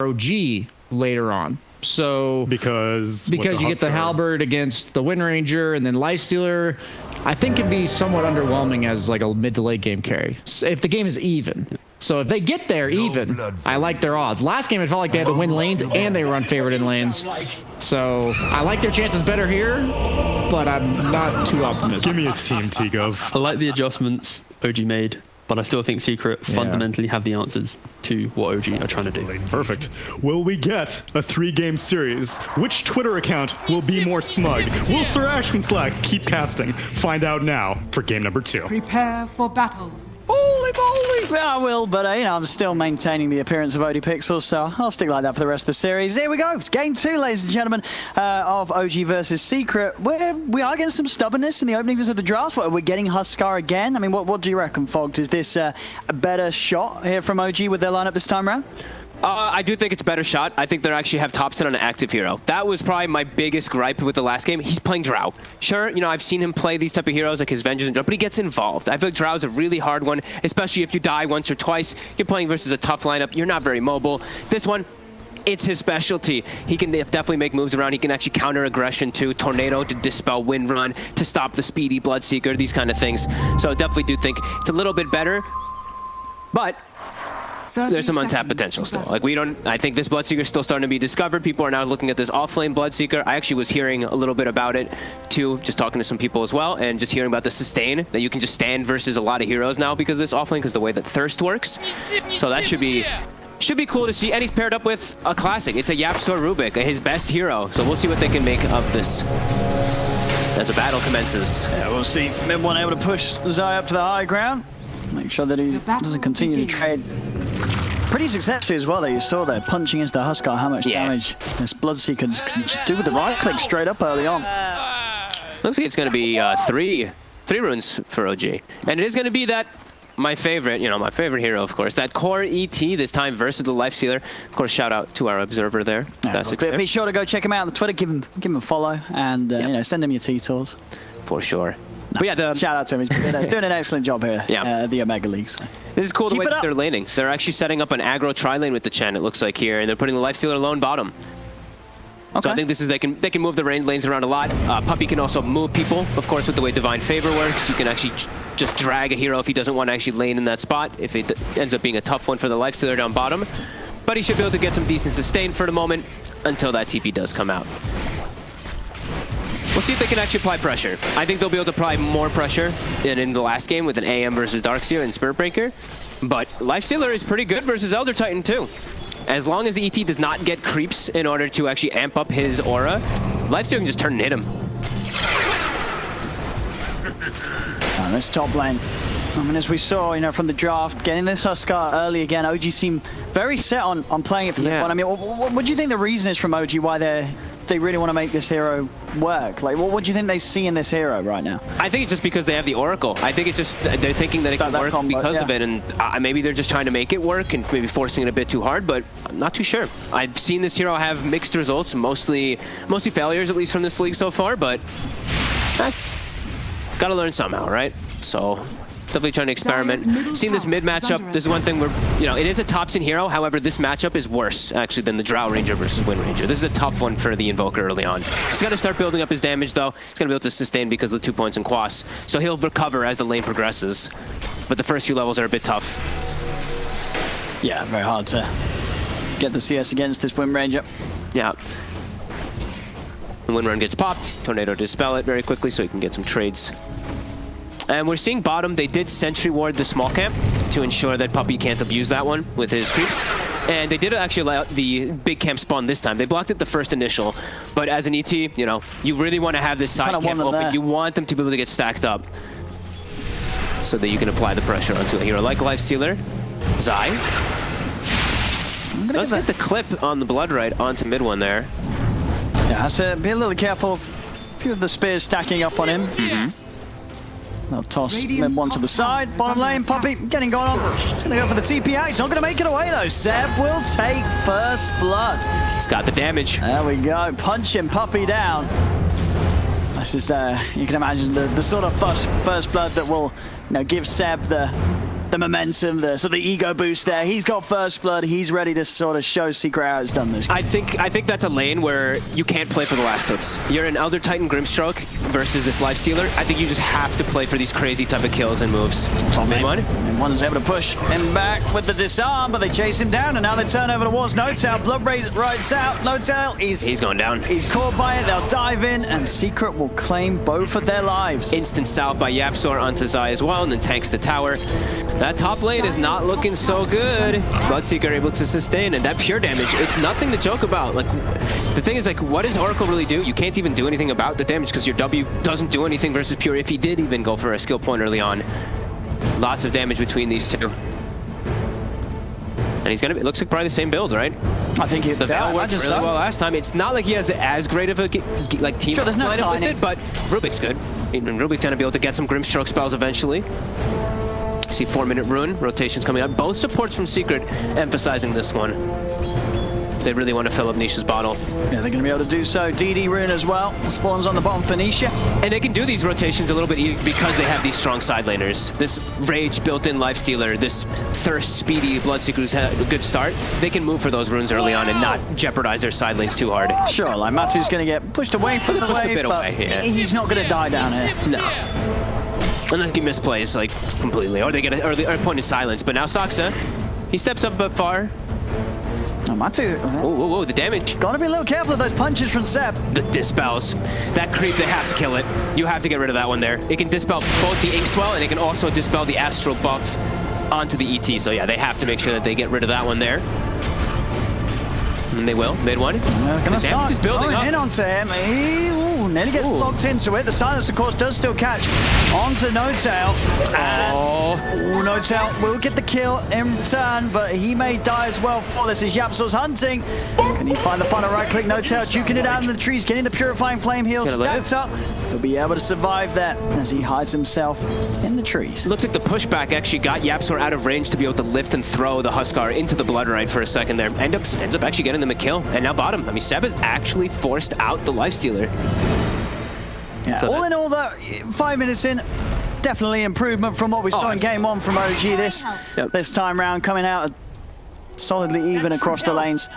OG later on. So because you get the halberd against the Wind Ranger, and then Lifestealer, I think can be somewhat underwhelming as like a mid to late game carry if the game is even. So if they get there even, I like their odds. Last game it felt like they had to win lanes and they were unfavored in lanes. So I like their chances better here, but I'm not too optimistic. Give me a team, T-Gov. I like the adjustments OG made, but I still think Secret fundamentally have the answers to what OG are trying to do. Perfect. Will we get a 3-game series? Which Twitter account will be more smug? Will Sir Ashton Slacks keep casting? Find out now for game number 2. Prepare for battle. Holy moly! I will, but you know, I'm still maintaining the appearance of OD Pixel, so I'll stick like that for the rest of the series. Here we go. It's game 2, ladies and gentlemen, of OG versus Secret. We are getting some stubbornness in the openings of the drafts. We're getting Huskar again. I mean, what do you reckon, Fogged? Is this a better shot here from OG with their lineup this time around? I do think it's a better shot. I think they actually have top 10 on an active hero. That was probably my biggest gripe with the last game. He's playing Drow. Sure, you know, I've seen him play these type of heroes like his Vengeance and Drow, but he gets involved. I feel like Drow is a really hard one, especially if you die once or twice. You're playing versus a tough lineup. You're not very mobile. This one, it's his specialty. He can definitely make moves around. He can actually counter aggression too. Tornado to dispel Wind Run, to stop the speedy Bloodseeker, these kind of things. So I definitely do think it's a little bit better, but there's some untapped potential still. Like I think this Bloodseeker is still starting to be discovered. People are now looking at this off-lane Bloodseeker. I actually was hearing a little bit about it too, just talking to some people as well, and just hearing about the sustain, that you can just stand versus a lot of heroes now because of this off-lane, because the way that Thirst works. So that should be cool to see. And he's paired up with a classic. It's a Yapsor Rubik, his best hero. So we'll see what they can make of this as the battle commences. Yeah, we'll see. Mid1 able to push Zai up to the high ground. Make sure that he doesn't continue to trade pretty successfully as well. That you saw there, punching into the Huskar, how much damage this Bloodseeker can just do with the right click straight up early on. Looks like it's going to be three runes for OG. And it is going to be that, my favorite hero, of course, that core ET this time versus the Lifestealer. Of course, shout out to our observer there. Be sure to go check him out on Twitter, give him a follow, and you know, send him your T-tours. For sure. No, but yeah, shout out to him. He's doing an excellent job here at the Omega League. So. This is cool the way that they're laning. They're actually setting up an aggro tri-lane with the Chen, it looks like here, and they're putting the Lifestealer alone bottom. Okay. So I think this is they can move the lanes around a lot. Puppey can also move people, of course, with the way Divine Favor works. You can actually just drag a hero if he doesn't want to actually lane in that spot, if it ends up being a tough one for the Lifestealer down bottom. But he should be able to get some decent sustain for the moment until that TP does come out. We'll see if they can actually apply pressure. I think they'll be able to apply more pressure than in the last game with an AM versus Darkseer and Spirit Breaker. But Lifestealer is pretty good versus Elder Titan too. As long as the ET does not get creeps in order to actually amp up his aura, Lifestealer can just turn and hit him. This top lane. I mean, as we saw, you know, from the draft, getting this Huskar early again, OG seemed very set on playing it for mid-1. I mean, what do you think the reason is from OG why they really want to make this hero work? Like, what do you think they see in this hero right now? I think it's just because they have the Oracle. I think it's just they're thinking that it can work combo, because of it, and maybe they're just trying to make it work and maybe forcing it a bit too hard, but I'm not too sure. I've seen this hero have mixed results, mostly failures, at least from this league so far, but gotta learn somehow, right? So definitely trying to experiment. Seeing this mid matchup, this is one thing where, you know, it is a top-10 hero. However, this matchup is worse, actually, than the Drow Ranger versus Wind Ranger. This is a tough one for the Invoker early on. He's got to start building up his damage, though. He's going to be able to sustain because of the 2 points in Quas. So he'll recover as the lane progresses. But the first few levels are a bit tough. Yeah, very hard to get the CS against this Wind Ranger. Yeah. The Wind Run gets popped. Tornado dispel it very quickly so he can get some trades. And we're seeing bottom, they did sentry ward the small camp to ensure that Puppey can't abuse that one with his creeps. And they did actually allow the big camp spawn this time. They blocked it the first initial, but as an ET, you know, you really want to have this side camp open. There. You want them to be able to get stacked up so that you can apply the pressure onto a hero like Lifestealer. Zai. Let's get the clip on the Blood Right onto mid-1 there. Yeah, has to be a little careful. A few of the spears stacking up on him. They'll toss mid-1 to the side. Bottom lane, Puppey getting going on. He's going to go for the TPA. He's not going to make it away, though. Zeb will take first blood. He's got the damage. There we go. Punching Puppey down. This is, you can imagine, the sort of first blood that will, you know, give Zeb the the momentum, the sort of ego boost there. He's got first blood. He's ready to sort of show Secret how it's done this. I think that's a lane where you can't play for the last hits. You're an Elder Titan Grimstroke versus this Lifestealer. I think you just have to play for these crazy type of kills and moves. And one is able to push him back with the disarm, but they chase him down, and now they turn over towards No-Tail. Blood rides out. No-Tail, he's going down. He's caught by it. They'll dive in, and Secret will claim both of their lives. Instant salve by Yapsor onto Zai as well, and then tanks the tower. That top lane is not looking so good. Bloodseeker able to sustain, and that pure damage, it's nothing to joke about. Like, the thing is, like, what does Oracle really do? You can't even do anything about the damage because your W doesn't do anything versus pure if he did even go for a skill point early on. Lots of damage between these two. And he's gonna be, it looks like probably the same build, right? I think the Veil worked really well last time. It's not like he has as great of a like team there's no lineup with it, but Rubik's good. And Rubik's gonna be able to get some Grimstroke spells eventually. See 4-minute rune, rotations coming up. Both supports from Secret emphasizing this one. They really want to fill up Nisha's bottle. Yeah, they're going to be able to do so. DD rune as well. Spawns on the bottom for Nisha. And they can do these rotations a little bit easier because they have these strong side laners. This Rage built-in Lifestealer, this Thirst speedy Bloodseeker who's had a good start. They can move for those runes early on and not jeopardize their side lanes too hard. Sure, like Matu's going to get pushed away from the wave, but he's not going to die down here. No. Unless he misplays, like, completely. Or they get a point of silence. But now Saksa, he steps up a bit far. Oh, Matu. Whoa, the damage. Gotta be a little careful of those punches from Seb. The dispels. That creep, they have to kill it. You have to get rid of that one there. It can dispel both the Inkswell and it can also dispel the Astral buff onto the ET. So yeah, they have to make sure that they get rid of that one there. And they will. Mid one. Gonna start is building going in onto him. He nearly gets locked into it. The silence, of course, does still catch onto No-Tail. No-Tail will get the kill in return, but he may die as well for this as Yapsor's hunting. Can he find the final right click? No-Tail juking it out in the trees, getting the Purifying Flame heal stacked up. He'll be able to survive that as he hides himself in the trees. Looks like the pushback actually got Yapsor out of range to be able to lift and throw the Huskar into the Blood Rite for a second there. Ends up actually getting them a kill. And now bottom. I mean, Seb has actually forced out the Lifestealer. Yeah. So all in all, though, 5 minutes in, definitely improvement from what we saw in game one from OG this time round, coming out solidly even across the lanes.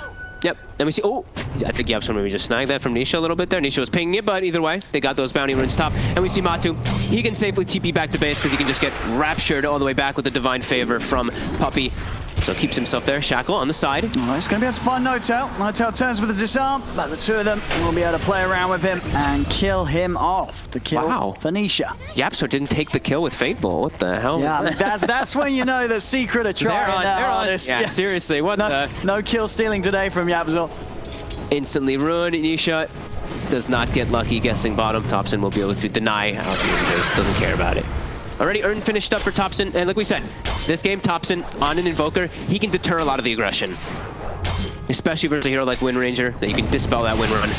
Yep, and we see, I think Yapsor maybe just snagged that from Nisha a little bit there. Nisha was pinging it, but either way, they got those bounty runes top. And we see Matu, he can safely TP back to base because he can just get raptured all the way back with the Divine Favor from Puppey. So keeps himself there. Shackle on the side. Oh, he's going to be able to find No-Tail. No-Tail turns with the disarm, but the two of them will be able to play around with him and kill him off. The kill for Nisha. Yapsor didn't take the kill with Fateball. What the hell? Yeah, I mean, that's when you know the Secret are trying their hardest. Yeah, seriously, what the? No kill stealing today from Yapsor. Instantly ruined. Nisha does not get lucky guessing bottom. Thompson will be able to deny how he just doesn't care about it. Already earned finished up for Thompson, and like we said, this game, Thompson on an Invoker, he can deter a lot of the aggression. Especially versus a hero like Wind Ranger, that you can dispel that Wind Run.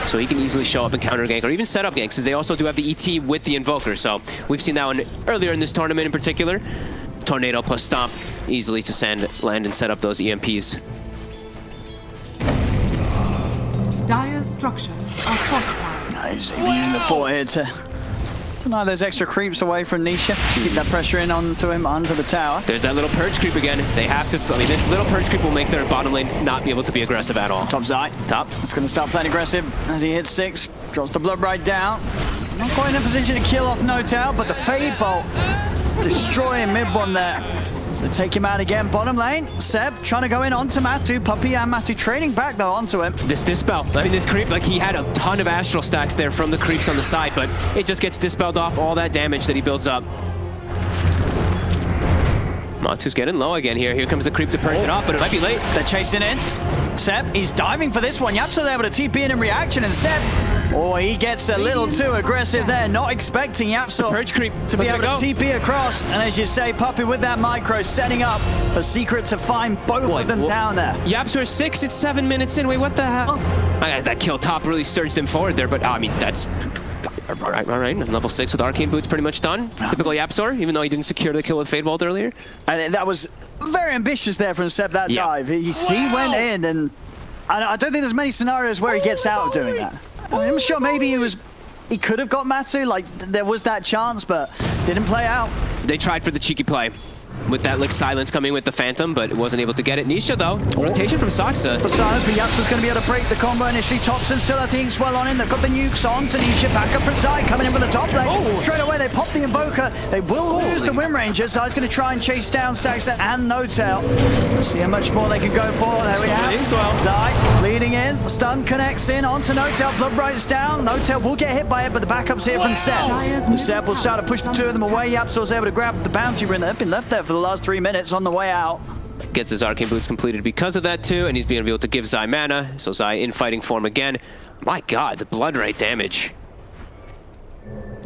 So he can easily show up and counter gank, or even set up ganks, because they also do have the ET with the Invoker. So we've seen that one earlier in this tournament in particular. Tornado plus Stomp, easily to land and set up those EMPs. Dire's structures are fortified. He's using the fort here to deny those extra creeps away from Nisha. Keep that pressure in onto him, onto the tower. There's that little purge creep again. They have to, I mean, this little purge creep will make their bottom lane not be able to be aggressive at all. Top Zai. Top. It's going to start playing aggressive as he hits 6. Drops the Blood Rite down. Not quite in a position to kill off No-Tail, but the Fade Bolt is destroying mid one there. So take him out again. Bottom lane, Seb trying to go in onto Matu. Puppey and Matu trading back though onto him. This dispel, I mean this creep, like he had a ton of astral stacks there from the creeps on the side, but it just gets dispelled off all that damage that he builds up. Matu's getting low again here. Here comes the creep to purge it off, but it might be late. They're chasing in. Seb, he's diving for this one. Yapsor's able to TP in reaction, and Seb, he gets a little too aggressive there. Not expecting Yapsor purge creep to be able to TP across. And as you say, Puppey with that micro setting up for Secret to find both of them down there. Yapsor 6, it's 7 minutes in. Wait, what the hell? I guess that kill top really surged him forward there, but I mean, that's... All right. Level 6 with Arcane Boots pretty much done. Typical Yapsor, even though he didn't secure the kill with Fade Bolt earlier. And that was very ambitious there from Seb, that dive. He went in, and I don't think there's many scenarios where he gets out of doing that. I mean, I'm sure maybe he could have got Matu, like there was that chance, but didn't play out. They tried for the cheeky play with that like silence coming with the Phantom, but it wasn't able to get it. Nisha though, rotation from Saksa. For silence, but Yapsa's going to be able to break the combo initially. Thompson still has the Inkswell on him. They've got the nukes on. Tanisha back up for Zai coming in from the top lane. Straight away, they pop the Invoker. They will lose the Wind Ranger. Zai's going to try and chase down Saksa and No-Tail. See how much more they can go for. There we have Zai leading in. Stun connects in onto No-Tail. Blood Bright's down. No-Tail will get hit by it, but the backup's here from Seth. And Seth will start to push the two of them away. Yapsa was able to grab the bounty rune. They've been left there for the last 3 minutes on the way out. Gets his Arcane Boots completed because of that too, and he's being able to give Zai mana. So Zai in fighting form again. My God, the blood rate damage.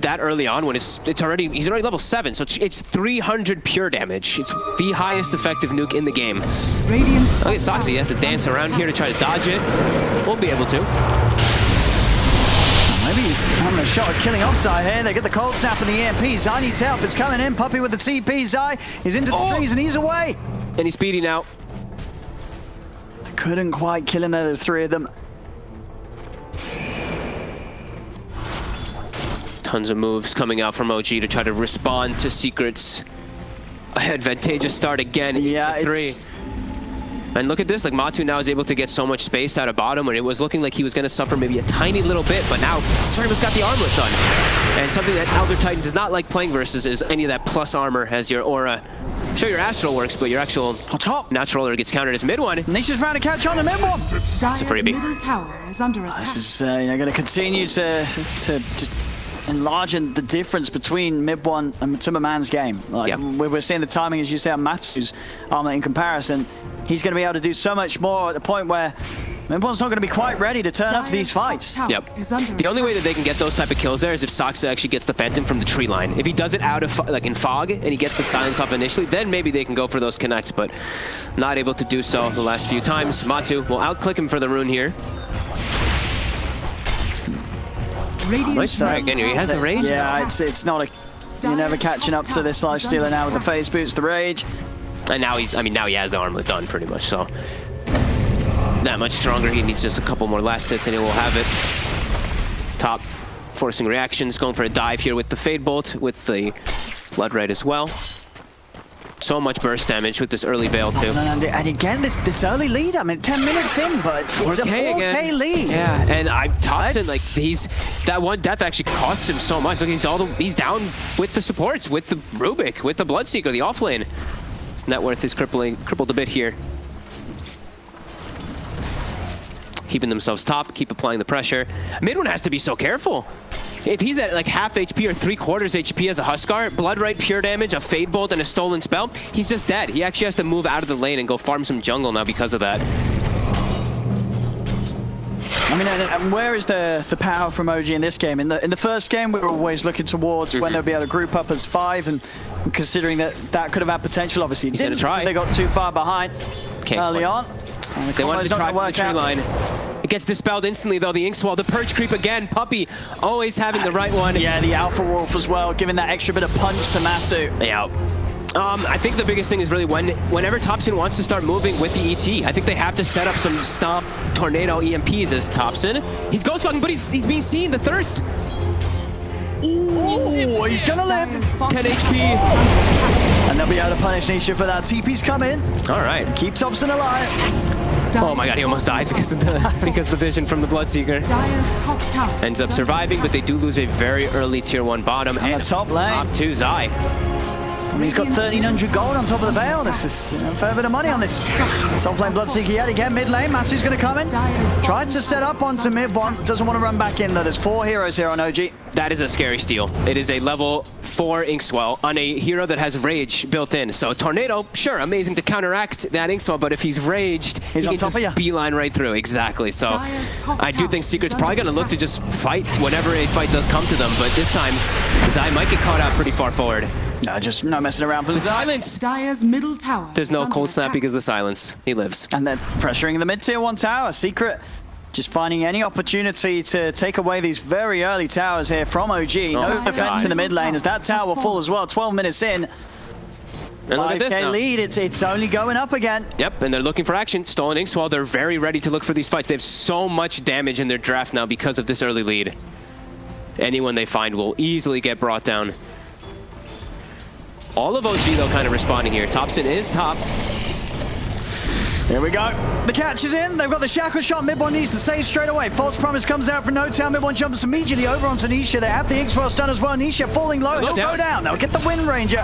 That early on when he's already level 7, so it's 300 pure damage. It's the highest effective nuke in the game. Radiant's Look at Soxy, he has to dance around here to try to dodge it. Won't be able to. Maybe having a shot at killing off Zai here. They get the cold snap and the EMP. Zai needs help. It's coming in. Puppy with the TP. Zai is into the trees and he's away. And he's speedy now. Couldn't quite kill him there, the three of them. Tons of moves coming out from OG to try to respond to Secret's advantageous start again. Yeah, 3. And look at this, like Matu now is able to get so much space out of bottom when it was looking like he was going to suffer maybe a tiny little bit, but now Serva's got the armlet done. And something that Elder Titan does not like playing versus is any of that plus armor as your aura. Sure, your astral works, but your actual natural aura gets countered as mid one. Nisha's trying to catch on to mid one. It's a freebie. middle tower is under attack. This is going to continue to enlarge the difference between mid one and Matuma Man's game. Like we're seeing the timing, as you say, on Matu's armor in comparison. He's going to be able to do so much more at the point where mid one's not going to be quite ready to turn up to these fights. Yep. The only way that they can get those type of kills there is if Saksa actually gets the Phantom from the tree line. If he does it out of like in fog and he gets the silence off initially, then maybe they can go for those connects, but not able to do so the last few times. Matu will outclick him for the rune here. Nice try again here. He has the rage. Yeah, it's not a. You're never catching up to this lifestealer now with the phase boots, the rage. And now now he has the armlet done pretty much, so that much stronger. He needs just a couple more last hits and he will have it. Top forcing reactions, going for a dive here with the Fade Bolt, with the Blood Red as well. So much burst damage with this early Veil too. And again, this early lead, I mean 10 minutes in, but it's a 4K lead. Yeah, and Thompson, like that one death actually costs him so much. Like he's down with the supports, with the Rubik, with the Bloodseeker, the offlane. His net worth is crippled a bit here. Keeping themselves top, keep applying the pressure. Mid one has to be so careful. If he's at like half HP or 3/4 HP as a Huskar, Blood Right pure damage, a Fade Bolt, and a Stolen Spell, he's just dead. He actually has to move out of the lane and go farm some jungle now because of that. I mean, and where is the power from OG in this game? In the first game, we were always looking towards when they'll be able to group up as 5, and considering that could have had potential, obviously. He's going to try. They got too far behind early on. They wanted to try for the tree line. It gets dispelled instantly, though. The Inkswell, the Purge Creep again. Puppy always having the right one. Yeah, the Alpha Wolf as well, giving that extra bit of punch to Matu. Yeah. I think the biggest thing is really whenever Thompson wants to start moving with the ET, I think they have to set up some Stomp Tornado EMPs as Thompson. He's ghost walking, but he's being seen. The Thirst. Ooh, he's gonna live. 10 HP. And they'll be able to punish Nisha for that. TP's coming. All right. Keep Thompson alive. Oh my God, he almost died because of the vision from the Bloodseeker. Ends up surviving, but they do lose a very early tier 1 bottom and the top lane. Top 2 Zai. I mean, he's got 1,300 gold on top of the Veil. This is a fair bit of money on this. Soft lane Bloodseeker yet again, mid lane. Matu's going to come in. Tried to set up onto mid one. Doesn't want to run back in though. There's 4 heroes here on OG. That is a scary steal. It is a level 4 Inkswell on a hero that has Rage built in. So Tornado, sure, amazing to counteract that Inkswell, but if he's raged, he can just beeline right through. Exactly. So I do think Secret's probably going to look to just fight whenever a fight does come to them, but this time Zai might get caught out pretty far forward. No, just no messing around for the silence. Dire's middle tower. There's no cold snap because of the silence. He lives. And they're pressuring the mid-tier 1 tower. Secret just finding any opportunity to take away these very early towers here from OG. No defense in the mid lane as that tower will fall as well. 12 minutes in. And look at this now. Lead, it's only going up again. Yep, and they're looking for action. Stolen Inkswell, they're very ready to look for these fights. They have so much damage in their draft now because of this early lead. Anyone they find will easily get brought down. All of OG, though, kind of responding here. Thompson is top. Here we go. The catch is in. They've got the shackle shot. Mid-1 needs to save straight away. False promise comes out from No Town. Mid-1 jumps immediately over onto Nisha. They have the X-Well stun as well. Nisha falling low. He'll go down. They'll get the Wind Ranger.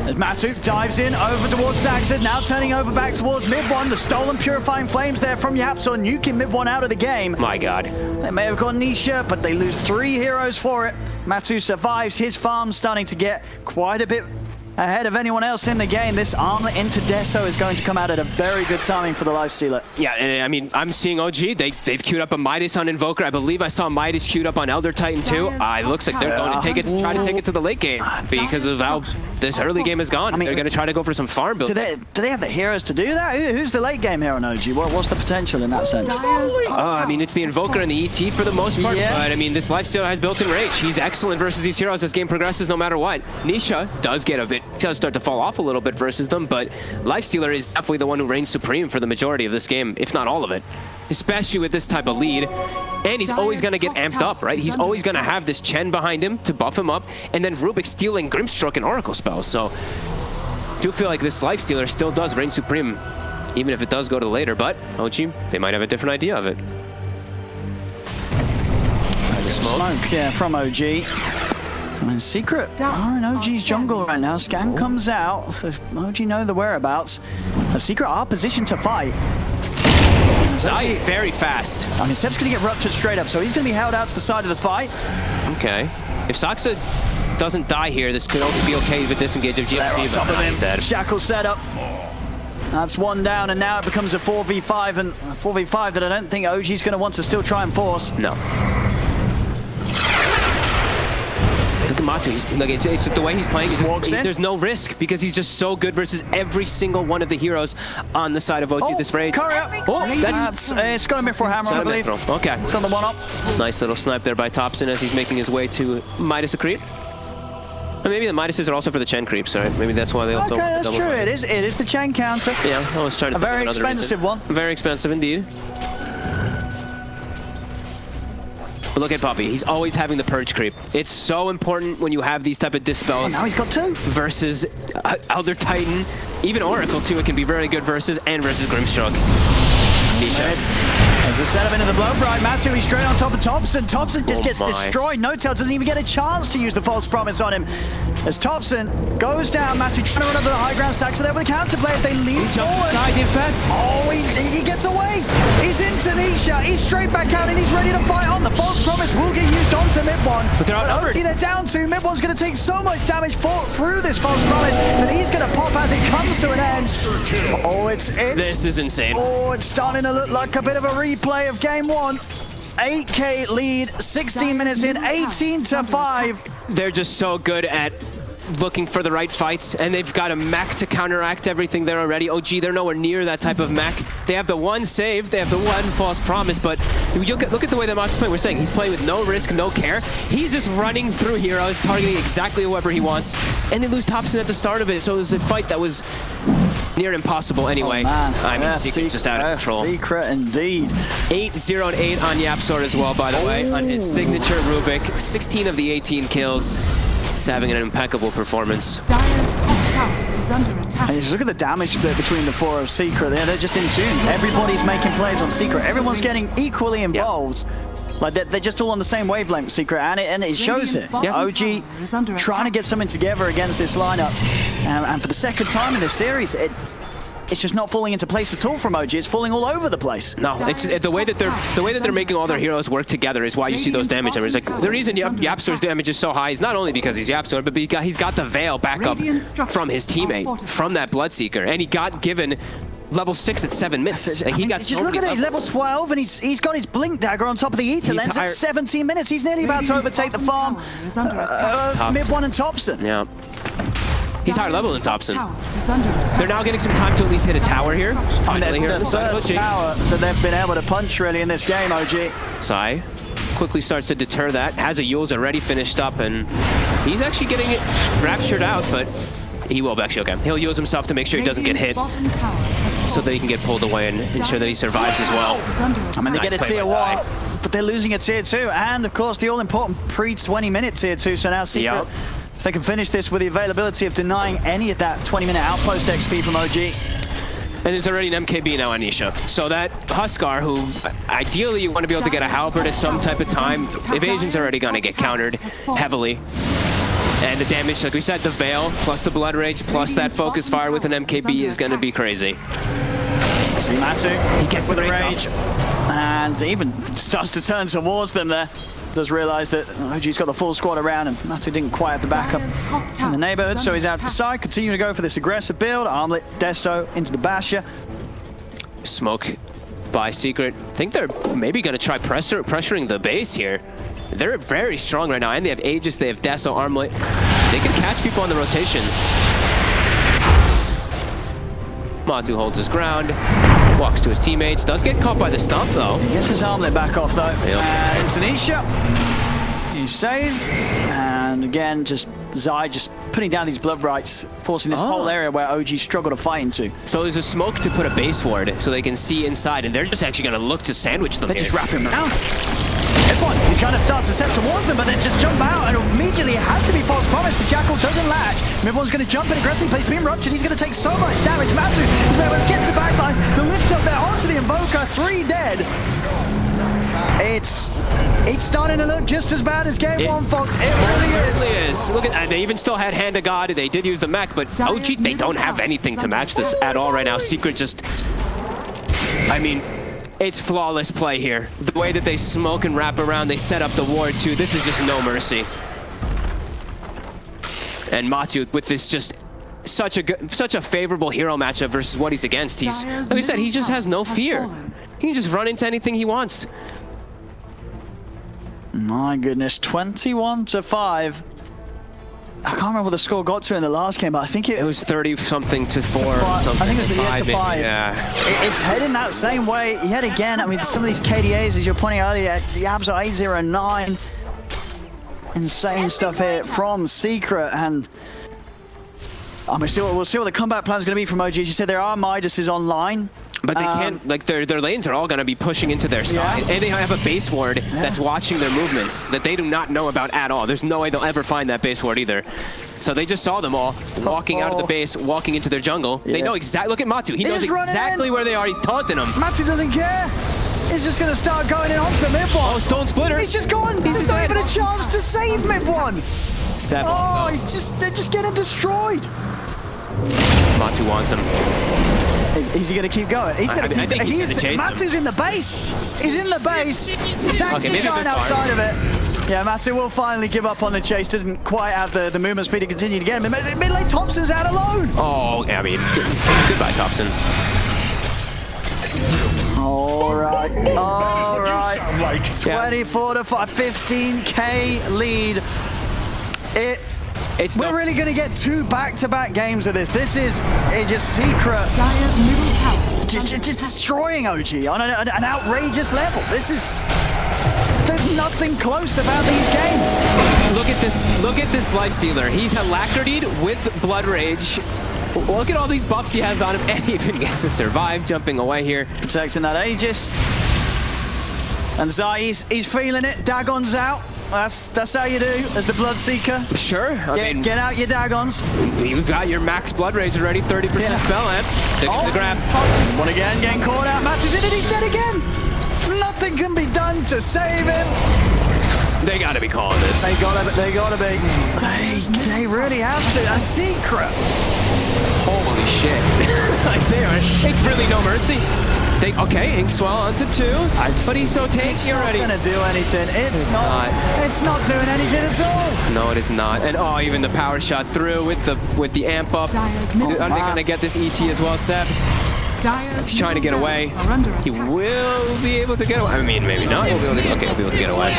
As Matu dives in over towards Saxon. Now turning over back towards Mid-1. The stolen Purifying Flames there from Yapsor. Nuking Mid-1 out of the game. My God. They may have got Nisha, but they lose 3 heroes for it. Matu survives. His farm starting to get quite a bit ahead of anyone else in the game. This armor into Deso is going to come out at a very good timing for the Lifestealer. Yeah, and I mean, I'm seeing OG. They've queued up a Midas on Invoker. I believe I saw Midas queued up on Elder Titan too. It looks like they're going to take it, try to take it to the late game because of how this early game has gone. I mean, they're going to try to go for some farm build. Do they have the heroes to do that? Who's the late game hero on OG? What's the potential in that sense? I mean, it's the Invoker and the ET for the most part, but I mean, this Lifestealer has built-in rage. He's excellent versus these heroes as game progresses no matter what. Nisha does start to fall off a little bit versus them, but Lifestealer is definitely the one who reigns supreme for the majority of this game, if not all of it. Especially with this type of lead. And he's always going to get amped up, right? He's always going to have this Chen behind him to buff him up, and then Rubik stealing Grimstroke and Oracle spells. So, do feel like this Lifestealer still does reign supreme, even if it does go to later, but OG, they might have a different idea of it. Smoke, yeah, from OG. And Secret are in OG's jungle right now. Scan comes out, so OG know the whereabouts. The Secret are positioned to fight. Zai very fast. I mean, Seb's going to get ruptured straight up, so he's going to be held out to the side of the fight. Okay. If Saksa doesn't die here, this could only be okay with disengage of GFP, but he's dead. Shackle setup. That's one down, and now it becomes a 4v5, and a 4v5 that I don't think OG's going to want to still try and force. No. Look at Matu. It's the way he's playing. There's no risk because he's just so good versus every single one of the heroes on the side of OG. This raid. It's got a Mithril Hammer, I believe. Okay. It's got the one up. Nice little snipe there by Thompson as he's making his way to Midas a creep. Or maybe the Midases are also for the Chen creeps, right? Maybe that's why they also. Okay, that's true. It is the Chen counter. Yeah, I was trying to. A very expensive one. Very expensive indeed. But look at Poppy. He's always having the purge creep. It's so important when you have these type of dispels. Now he's got 2. Versus Elder Titan. Even Oracle too, it can be very good versus Grimstroke. Nisha. There's a setup into the blow bright. Matu, he's straight on top of Thompson. Thompson just gets destroyed. No Tail doesn't even get a chance to use the false promise on him. As Thompson goes down, Matu trying to run over the high ground. Saxon there with the counter play. If they lead forward. Oh, he gets away. He's into Nisha. He's straight back out and he's ready to fight on. The false promise will get used onto Mid-1. But they're outnumbered. They're down to. Mid-1's going to take so much damage through this false promise that he's going to pop as it comes to an end. Oh, this is insane. Oh, it's starting to look like a bit of a replay of game 1. 8K lead, 16 minutes in, 18-5. They're just so good at looking for the right fights, and they've got a mech to counteract everything there already. OG, they're nowhere near that type of mech. They have the one save, they have the one false promise, but look at the way that Mox's playing. We're saying he's playing with no risk, no care. He's just running through heroes, targeting exactly whoever he wants, and they lose Thompson at the start of it, so it was a fight that was near impossible anyway. I mean, Secret's just out of control. Secret indeed. 8-0-8 on Yapsor as well, by the way, on his signature Rubik. 16 of the 18 kills. It's having an impeccable performance. Dire's top tower is under attack. And just look at the damage split between the 4 of Secret. They're just in tune. Everybody's making plays on Secret. Everyone's getting equally involved. Like they're just all on the same wavelength, Secret, and it shows it. OG trying to get something together against this lineup, and for the second time in this series, it's just not falling into place at all from OG. It's falling all over the place. No, it's the way that they're making all their heroes work together is why you see those damage numbers. Like the reason Yapsor's damage is so high is not only because he's Yapsor, but because he's got the Veil backup from his teammate, from that Bloodseeker, and he got given level 6 at 7 minutes. And he got just look at it, he's level 12, and he's got his Blink Dagger on top of the Ether Lens at 17 minutes. He's nearly about to overtake the farm. Mid-1 and Thompson. Yeah. He's higher level than Thompson. They're now getting some time to at least hit a tower here. Finally here. The first tower that they've been able to punch really in this game, OG. Zai quickly starts to deter that. Has a Yule's already finished up, and he's actually getting it raptured out, but he will actually, okay. He'll use himself to make sure he doesn't get hit so that he can get pulled away and ensure that he survives as well. I mean, they get a tier 1, but they're losing a tier 2, and of course the all-important pre-20-minute tier 2, so now Secret If they can finish this with the availability of denying any of that 20-minute outpost XP from OG. And there's already an MKB now on Nisha. So that Huskar, who ideally you want to be able to get a halberd at some type of time, evasion's already going to get countered heavily. And the damage, like we said, the Veil, plus the Blood Rage, plus that Focus Fire with an MKB is going to be crazy. See Matu, He gets with the the rage rage. And even starts to turn towards them there. Does realize that OG's got the full squad around and Matu didn't quite have the backup in the neighborhood, so he's out to the side, continuing to go for this aggressive build. Armlet, Deso into the Basher. Smoke by Secret. I think they're maybe going to try pressuring the base here. They're very strong right now, and they have Aegis, they have Deso, Armlet. They can catch people on the rotation. Matu holds his ground, walks to his teammates, does get caught by the stomp though. He gets his Armlet back off though. Yep. And Tanisha, he's saved. And again, just Zai just putting down these blood rights, forcing this whole area where OG struggle to fight into. So there's a smoke to put a base ward so they can see inside, and they're just actually going to look to sandwich them They here. just wrap him down. He's kind of starts to step towards them, but then just jump out, and immediately it has to be false promise. The shackle doesn't latch. Midwan's going to jump in aggressively, but he's being ruptured. He's going to take so much damage. Matu is able to get to the backlines. The lift up there onto the Invoker, 3 dead. It's starting to look just as bad as game 1, folks. It really is. Certainly is. Look at, they even still had Hand of God. They did use the mech, but OG, they don't have anything to match this at all right now. Secret just, I mean, it's flawless play here. The way that they smoke and wrap around, they set up the ward too. This is just no mercy. And Matu with this just such a favorable hero matchup versus what he's against. He's, like we said, he just has no fear. He can just run into anything he wants. My goodness, 21-5. I can't remember what the score got to in the last game, but I think it was 30-something to 4. I think it was 5, to 5. Yeah. It's heading that same way yet again. I mean, some of these KDAs, as you're pointing out earlier, the Abs are 8-0-9. Insane stuff here from Secret, and I mean, we'll see what the comeback plan is going to be from OG. As you said, there are Midas online. But they can't, like, their lanes are all going to be pushing into their side. And they have a base ward that's watching their movements that they do not know about at all. There's no way they'll ever find that base ward either. So they just saw them all walking out of the base, walking into their jungle. They know exactly, look at Matu. He knows exactly where they are. He's taunting them. Matu doesn't care. He's just going to start going in onto Midwan. Oh, Stone Splitter. He's just gone. There's not even a chance to save Midwan. 7. Oh, they're just getting destroyed. Matu wants him. Is he going to keep going? He's going to keep going. Matu's in the base. He's in the base. Saxon's going outside of it. Yeah, Matu will finally give up on the chase. Doesn't quite have the movement speed to continue to get him. Mid lane Thompson's out alone. Oh, I mean, goodbye, Thompson. All right. 24-5, 15K lead. We're really going to get 2 back-to-back games of this. This is just Secret. Dire's middle tower. Just destroying OG on an outrageous level. There's nothing close about these games. Look at this Lifestealer. He's Alacritied with Blood Rage. Look at all these buffs he has on him, and he even gets to survive, jumping away here. Protecting that Aegis. And Zai, he's feeling it. Dagon's out. That's how you do as the Bloodseeker. Sure. Get out your Dagons. You've got your max Blood Rage already, 30% spell amp. Taking the grab. One again, getting caught out. Matu's in it, he's dead again. Nothing can be done to save him. They gotta be calling this. They gotta be. They really have to. A Secret. Holy shit. It's really no mercy. Okay, Inkswell onto 2, but he's so tanky already. It's not gonna do anything. It's not doing anything at all. No, it is not. And even the power shot through with the amp up. Are they gonna get this ET as well, Seb? He's trying to get away. He will be able to get away. I mean, maybe not. He'll be able to get away.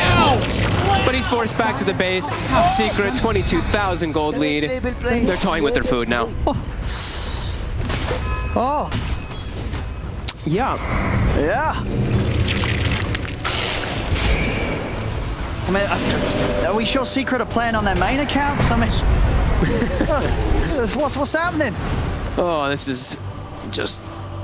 But he's forced back to the base. Secret, 22,000 gold lead. They're toying with their food now. Oh. Yeah. I mean, are we sure Secret are playing on their main accounts? I mean, what's happening? Oh, this is just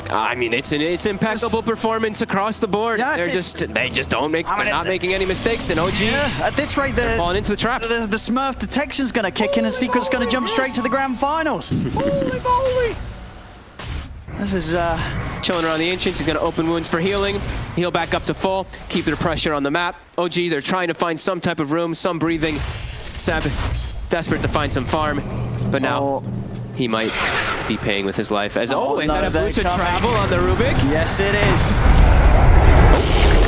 I mean, it's impeccable performance across the board. Yes, They just don't make. They're not making any mistakes. And OG, at this rate, they're falling into the traps. The Smurf detection's going to kick in, and Secret's going to jump straight to the grand finals. Holy moly! This is Chilling around the Ancients. He's going to open wounds for healing. Heal back up to full. Keep their pressure on the map. OG, they're trying to find some type of room, some breathing. Seb, desperate to find some farm, but now he might be paying with his life. As is that a boots of travel on the Rubik? Yes, it is.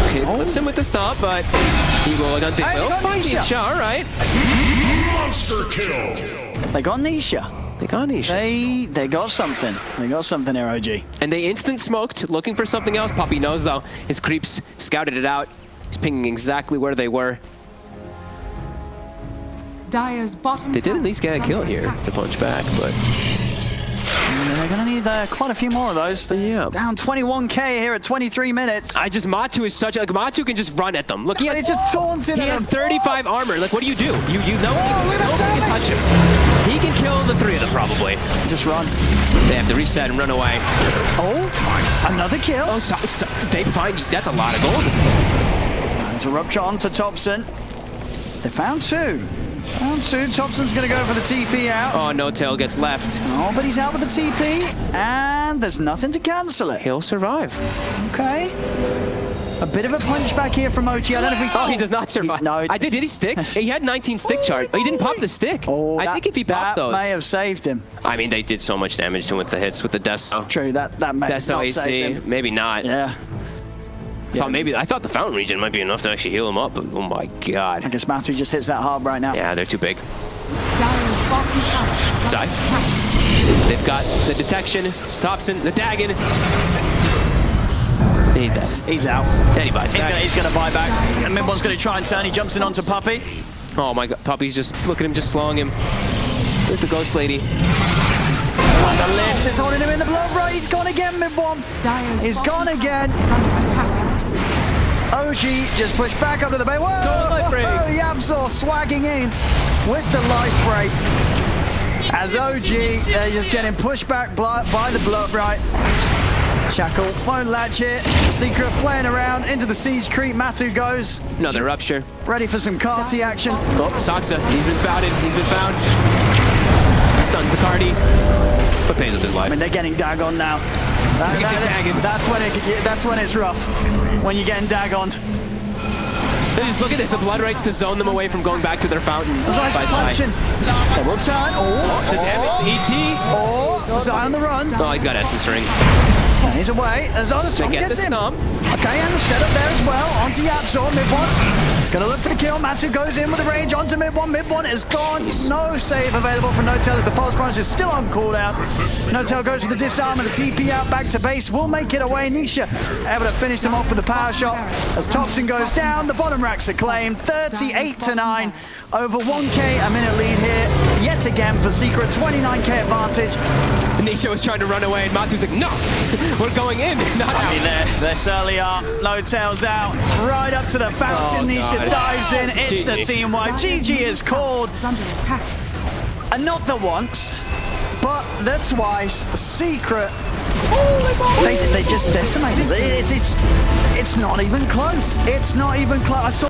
Okay, clips him with the stomp, but he will find Nisha. All right. Monster kill. They got Nisha. They got Nisha. They got something. They got something here, OG. And they instant smoked, looking for something else. Puppy knows, though. His creeps scouted it out. He's pinging exactly where they were. Dire's bottom They did at least get a kill here to punch back, but... They're going to need quite a few more of those. Yeah. Down 21k here at 23 minutes. Matu is such like Matu can just run at them. Look, He's just taunting He them. has 35 armor. Like, what do? You know nobody can touch him. He can kill the 3 of them probably. Just run. They have to reset and run away. Oh, another kill. Oh, so they find that's a lot of gold. There's a rupture onto Thompson. They found 2. Thompson's going to go for the TP out. Oh, no tail gets left. Oh, but he's out with the TP, and there's nothing to cancel it. He'll survive. Okay. A bit of a punch back here from OG. I don't know if we... Oh, he does not survive. No. Did he stick? He had 19 stick charge. Oh, he didn't pop the stick. Oh, I think if he popped those... That may have saved him. I mean, they did so much damage to him with the hits, with the Deso. True, that may have Deso not saved AC, him. maybe not. Yeah. I thought the Fountain Region might be enough to actually heal him up, but oh my god. I guess Matu just hits that hard right now. Yeah, they're too big. Dire's bottom tower is Zai. under attack. They've got the detection, Thompson, the Dagon. He's dead. He's out. Then he buys back. He's going to buy back. And Mid1's going to try and turn. He jumps in onto Puppy. Oh my god, Puppy's just, look at him just slowing him. With the Ghost Lady. On the lift, it's holding him in the blood right. He's gone again, Mid1. Dire's He's bottom gone tower again. is under attack. OG just pushed back up to the bay. Whoa! Stole the life break. Yabzor swagging in with the life break. As OG, they're just getting pushed back by the blood right. Shackle won't latch it. Secret playing around into the siege creep. Matu goes. Another rupture. Ready for some Carty action. Oh, Saksa, he's been founded, he's been found. Stuns the Cardi, but pays with his life. I mean, they're getting Dagon now. That's when it's rough. When you're getting Dagoned. Just look at this, the blood rights to zone them away from going back to their fountain. Zai's By Zai. punching. Double turn. The damage, ET. Zai on the run. Oh, he's got Essence Ring. And he's away. There's another stomp. They get Gets the him. stomp. Okay, and the setup there as well. Onto Yabzor, Mid1. He's going to look for the kill. Matu goes in with the range onto Mid1. Mid1 is gone. No save available for No-Tail as the Pulse Punch is still on cooldown. No-Tail goes for the disarm and the TP out back to base. Will make it away. Nisha able to finish them off with the power shot. As Thompson goes down, the bottom racks are claimed. 38-9. Over 1k a minute lead here. Yet again for Secret. 29k advantage. Nisha was trying to run away and Matu's like, no, we're going in, not out. I mean, they certainly are. No-Tail's out. Right up to the fountain. Nisha dives in. It's a team wipe. GG is called. Is under attack. And not the once, but the twice. Secret. They just decimated. It's not even close. It's not even close. I saw